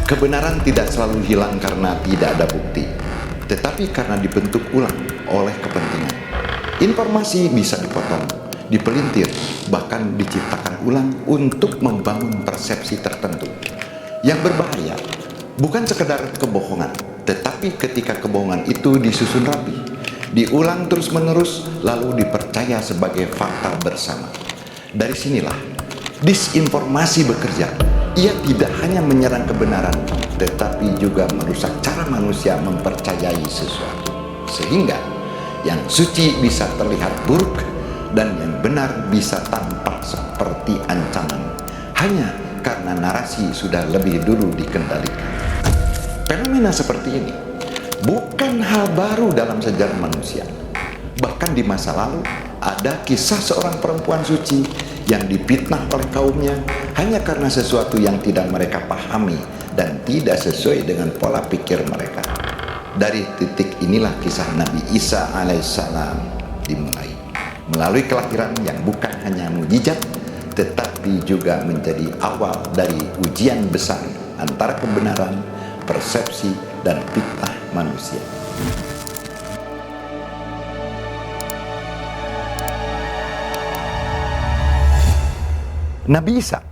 Kebenaran tidak selalu hilang karena tidak ada bukti, tetapi karena dibentuk ulang oleh kepentingan. Informasi bisa dipotong, dipelintir, bahkan diciptakan ulang untuk membangun persepsi tertentu. Yang berbahaya bukan sekedar kebohongan, tetapi ketika kebohongan itu disusun rapi, diulang terus-menerus, lalu dipercaya sebagai fakta bersama. Dari sinilah disinformasi bekerja. Ia tidak hanya menyerang kebenaran, tetapi juga merusak cara manusia mempercayai sesuatu. Sehingga yang suci bisa terlihat buruk dan yang benar bisa tampak seperti ancaman, hanya karena narasi sudah lebih dulu dikendalikan. Fenomena seperti ini bukan hal baru dalam sejarah manusia. Bahkan di masa lalu ada kisah seorang perempuan suci yang difitnah oleh kaumnya hanya karena sesuatu yang tidak mereka pahami dan tidak sesuai dengan pola pikir mereka. Dari titik inilah kisah Nabi Isa alaihissalam dimulai. Melalui kelahiran yang bukan hanya mukjizat, tetapi juga menjadi awal dari ujian besar antara kebenaran, persepsi, dan fitnah manusia. Nabi Isa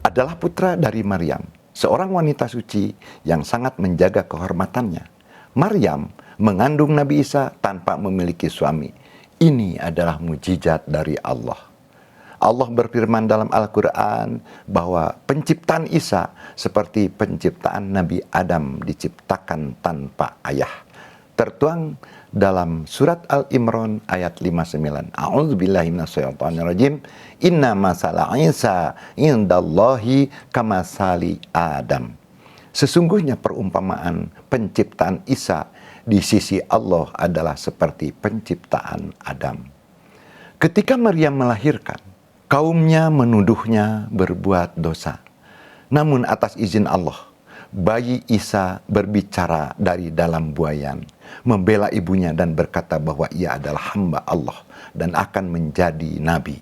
adalah putra dari Maryam, seorang wanita suci yang sangat menjaga kehormatannya. Maryam mengandung Nabi Isa tanpa memiliki suami. Ini adalah mukjizat dari Allah. Allah berfirman dalam Al-Quran bahwa penciptaan Isa seperti penciptaan Nabi Adam diciptakan tanpa ayah. Tertuang dalam surat Al-Imran ayat 59. A'udzubillahi minasyaitonirrajim. Inna masala Isa indallahi kamasali Adam. Sesungguhnya perumpamaan penciptaan Isa di sisi Allah adalah seperti penciptaan Adam. Ketika Maryam melahirkan, kaumnya menuduhnya berbuat dosa. Namun atas izin Allah, bayi Isa berbicara dari dalam buayan, membela ibunya dan berkata bahwa ia adalah hamba Allah dan akan menjadi nabi.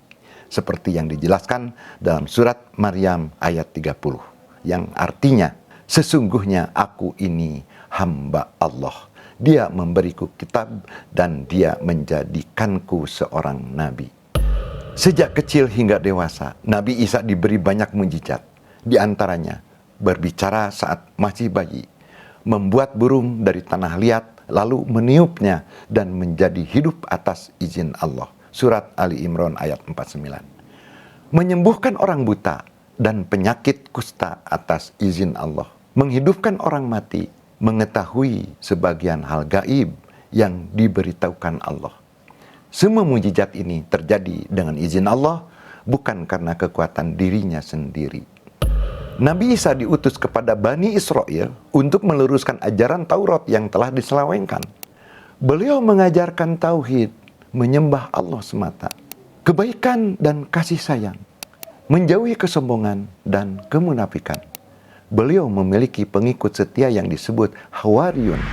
Seperti yang dijelaskan dalam surat Maryam ayat 30, yang artinya, sesungguhnya aku ini hamba Allah. Dia memberiku kitab dan dia menjadikanku seorang nabi. Sejak kecil hingga dewasa, Nabi Isa diberi banyak mukjizat. Di antaranya, berbicara saat masih bayi, membuat burung dari tanah liat, lalu meniupnya dan menjadi hidup atas izin Allah. Surat Ali Imran ayat 49. Menyembuhkan orang buta dan penyakit kusta atas izin Allah. Menghidupkan orang mati, mengetahui sebagian hal gaib yang diberitahukan Allah. Semua mukjizat ini terjadi dengan izin Allah, bukan karena kekuatan dirinya sendiri. Nabi Isa diutus kepada Bani Israel untuk meluruskan ajaran Taurat yang telah diselewengkan. Beliau mengajarkan tauhid, menyembah Allah semata, kebaikan dan kasih sayang, menjauhi kesombongan dan kemunafikan. Beliau memiliki pengikut setia yang disebut Hawariyun.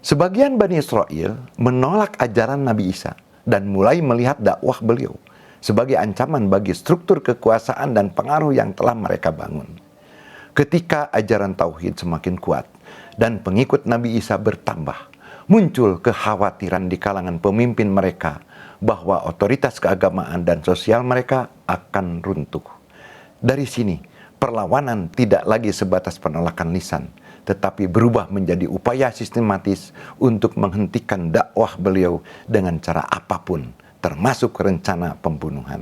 Sebagian Bani Israel menolak ajaran Nabi Isa dan mulai melihat dakwah beliau sebagai ancaman bagi struktur kekuasaan dan pengaruh yang telah mereka bangun. Ketika ajaran tauhid semakin kuat dan pengikut Nabi Isa bertambah, muncul kekhawatiran di kalangan pemimpin mereka bahwa otoritas keagamaan dan sosial mereka akan runtuh. Dari sini, perlawanan tidak lagi sebatas penolakan lisan, tetapi berubah menjadi upaya sistematis untuk menghentikan dakwah beliau dengan cara apapun, termasuk rencana pembunuhan.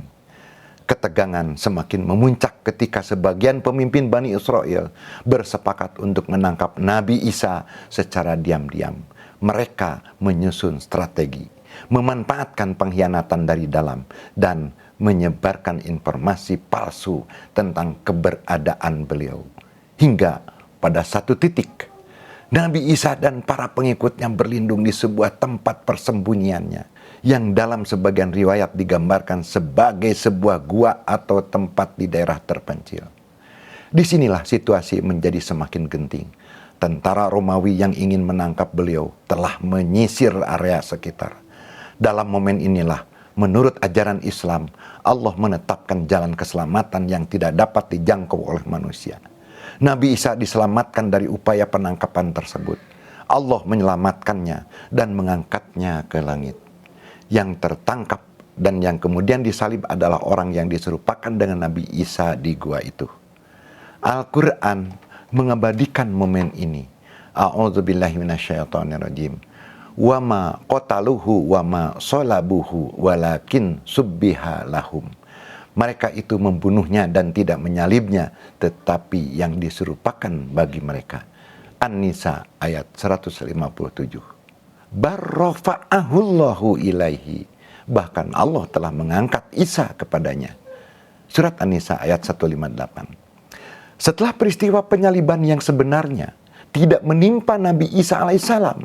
Ketegangan semakin memuncak ketika sebagian pemimpin Bani Israel bersepakat untuk menangkap Nabi Isa secara diam-diam. Mereka menyusun strategi, memanfaatkan pengkhianatan dari dalam, dan menyebarkan informasi palsu tentang keberadaan beliau. Hingga pada satu titik, Nabi Isa dan para pengikutnya berlindung di sebuah tempat persembunyiannya, yang dalam sebagian riwayat digambarkan sebagai sebuah gua atau tempat di daerah terpencil. Disinilah situasi menjadi semakin genting. Tentara Romawi yang ingin menangkap beliau telah menyisir area sekitar. Dalam momen inilah Menurut ajaran Islam, Allah menetapkan jalan keselamatan yang tidak dapat dijangkau oleh manusia. Nabi Isa diselamatkan dari upaya penangkapan tersebut. Allah menyelamatkannya dan mengangkatnya ke langit. Yang tertangkap dan yang kemudian disalib adalah orang yang diserupakan dengan Nabi Isa di gua itu. Al-Quran mengabadikan momen ini. A'udzubillahi minasyaitonirrajim. Wa ma qataluhu wa ma salabuhu walakin subbiha lahum. Mereka itu membunuhnya dan tidak menyalibnya, tetapi yang diserupakan bagi mereka. An-Nisa ayat 157. Barrafa'ahullahu ilaihi. Bahkan Allah telah mengangkat Isa kepadanya. Surat An-Nisa ayat 158. Setelah peristiwa penyaliban yang sebenarnya tidak menimpa Nabi Isa alaihissalam,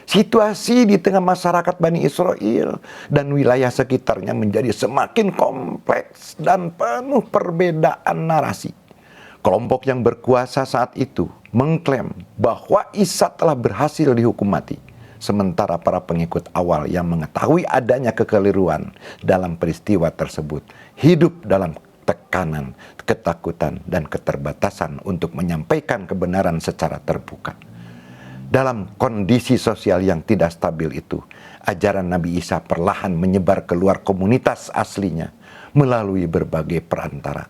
situasi di tengah masyarakat Bani Israel dan wilayah sekitarnya menjadi semakin kompleks dan penuh perbedaan narasi. Kelompok yang berkuasa saat itu mengklaim bahwa Isa telah berhasil dihukum mati, sementara para pengikut awal yang mengetahui adanya kekeliruan dalam peristiwa tersebut hidup dalam tekanan, ketakutan, dan keterbatasan untuk menyampaikan kebenaran secara terbuka. Dalam kondisi sosial yang tidak stabil itu, ajaran Nabi Isa perlahan menyebar keluar komunitas aslinya melalui berbagai perantara,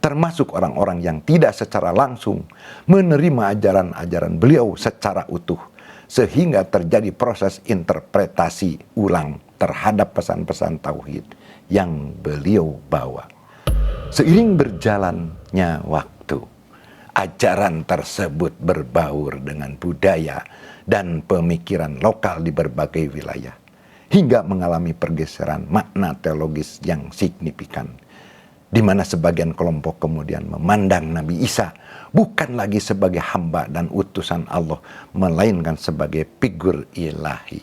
termasuk orang-orang yang tidak secara langsung menerima ajaran-ajaran beliau secara utuh, sehingga terjadi proses interpretasi ulang terhadap pesan-pesan tauhid yang beliau bawa. Seiring berjalannya waktu, ajaran tersebut berbaur dengan budaya dan pemikiran lokal di berbagai wilayah, hingga mengalami pergeseran makna teologis yang signifikan, di mana sebagian kelompok kemudian memandang Nabi Isa bukan lagi sebagai hamba dan utusan Allah, melainkan sebagai figur ilahi.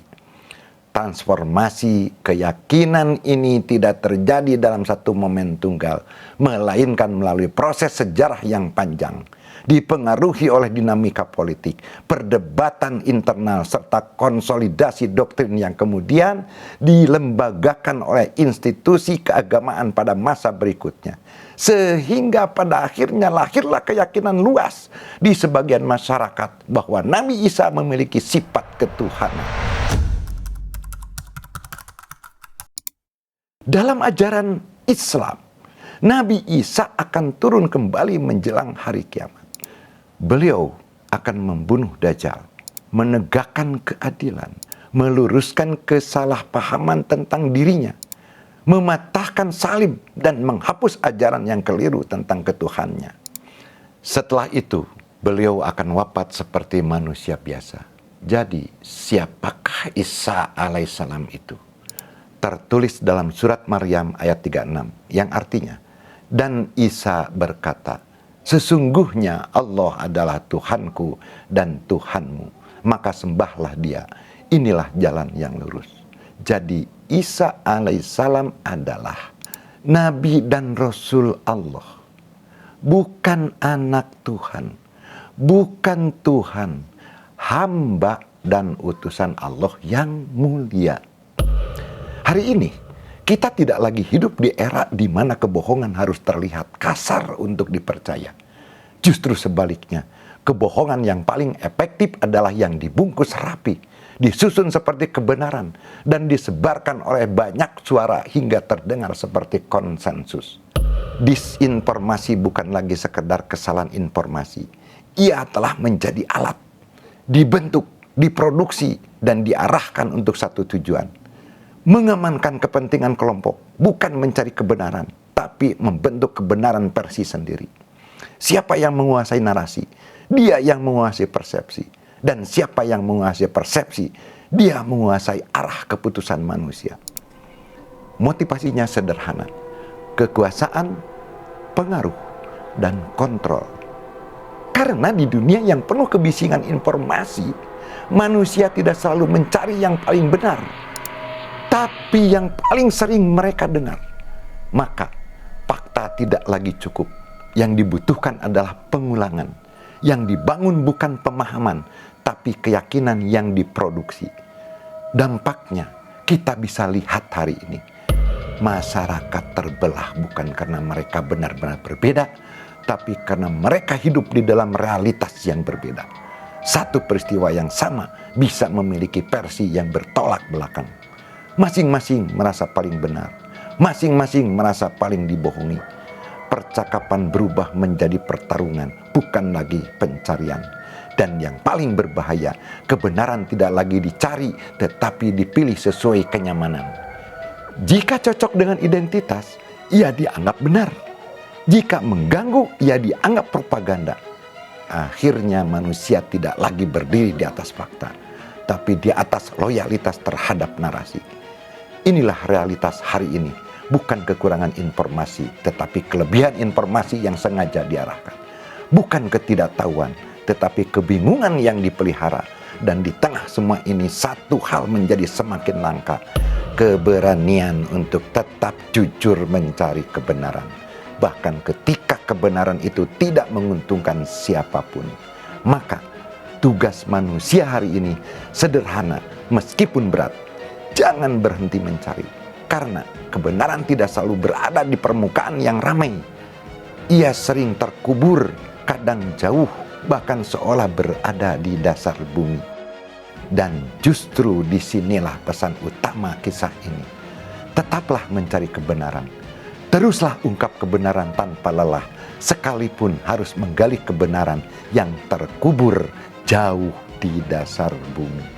Transformasi keyakinan ini tidak terjadi dalam satu momen tunggal, melainkan melalui proses sejarah yang panjang, dipengaruhi oleh dinamika politik, perdebatan internal, serta konsolidasi doktrin yang kemudian dilembagakan oleh institusi keagamaan pada masa berikutnya. Sehingga pada akhirnya lahirlah keyakinan luas di sebagian masyarakat bahwa Nabi Isa memiliki sifat ketuhanan. Dalam ajaran Islam, Nabi Isa akan turun kembali menjelang hari kiamat. Beliau akan membunuh Dajjal, menegakkan keadilan, meluruskan kesalahpahaman tentang dirinya, mematahkan salib, dan menghapus ajaran yang keliru tentang ketuhanannya. Setelah itu, beliau akan wafat seperti manusia biasa. Jadi, siapakah Isa alaihissalam itu? Tertulis dalam surat Maryam ayat 36 yang artinya, dan Isa berkata, sesungguhnya Allah adalah Tuhanku dan Tuhanmu, maka sembahlah Dia, inilah jalan yang lurus. Jadi Isa alaihissalam adalah Nabi dan Rasul Allah, bukan anak Tuhan, bukan Tuhan, hamba dan utusan Allah yang mulia. Hari ini, kita tidak lagi hidup di era di mana kebohongan harus terlihat kasar untuk dipercaya. Justru sebaliknya, kebohongan yang paling efektif adalah yang dibungkus rapi, disusun seperti kebenaran, dan disebarkan oleh banyak suara hingga terdengar seperti konsensus. Disinformasi bukan lagi sekedar kesalahan informasi. Ia telah menjadi alat, dibentuk, diproduksi, dan diarahkan untuk satu tujuan. Mengamankan kepentingan kelompok, bukan mencari kebenaran, tapi membentuk kebenaran versi sendiri. Siapa yang menguasai narasi? Dia yang menguasai persepsi. Dan siapa yang menguasai persepsi? Dia menguasai arah keputusan manusia. Motivasinya sederhana. Kekuasaan, pengaruh, dan kontrol. Karena di dunia yang penuh kebisingan informasi, manusia tidak selalu mencari yang paling benar, tapi yang paling sering mereka dengar. Maka fakta tidak lagi cukup. Yang dibutuhkan adalah pengulangan. Yang dibangun bukan pemahaman, tapi keyakinan yang diproduksi. Dampaknya kita bisa lihat hari ini. Masyarakat terbelah bukan karena mereka benar-benar berbeda, tapi karena mereka hidup di dalam realitas yang berbeda. Satu peristiwa yang sama bisa memiliki versi yang bertolak belakang. Masing-masing merasa paling benar, masing-masing merasa paling dibohongi. Percakapan berubah menjadi pertarungan, bukan lagi pencarian. Dan yang paling berbahaya, kebenaran tidak lagi dicari, tetapi dipilih sesuai kenyamanan. Jika cocok dengan identitas, ia dianggap benar. Jika mengganggu, ia dianggap propaganda. Akhirnya manusia tidak lagi berdiri di atas fakta, tapi di atas loyalitas terhadap narasi. Inilah realitas hari ini, bukan kekurangan informasi, tetapi kelebihan informasi yang sengaja diarahkan. Bukan ketidaktahuan, tetapi kebingungan yang dipelihara. Dan di tengah semua ini satu hal menjadi semakin langka, keberanian untuk tetap jujur mencari kebenaran. Bahkan ketika kebenaran itu tidak menguntungkan siapapun. Maka tugas manusia hari ini sederhana meskipun berat. Jangan berhenti mencari, karena kebenaran tidak selalu berada di permukaan yang ramai. Ia sering terkubur, kadang jauh, bahkan seolah berada di dasar bumi. Dan justru disinilah pesan utama kisah ini. Tetaplah mencari kebenaran. Teruslah ungkap kebenaran tanpa lelah, sekalipun harus menggali kebenaran yang terkubur jauh di dasar bumi.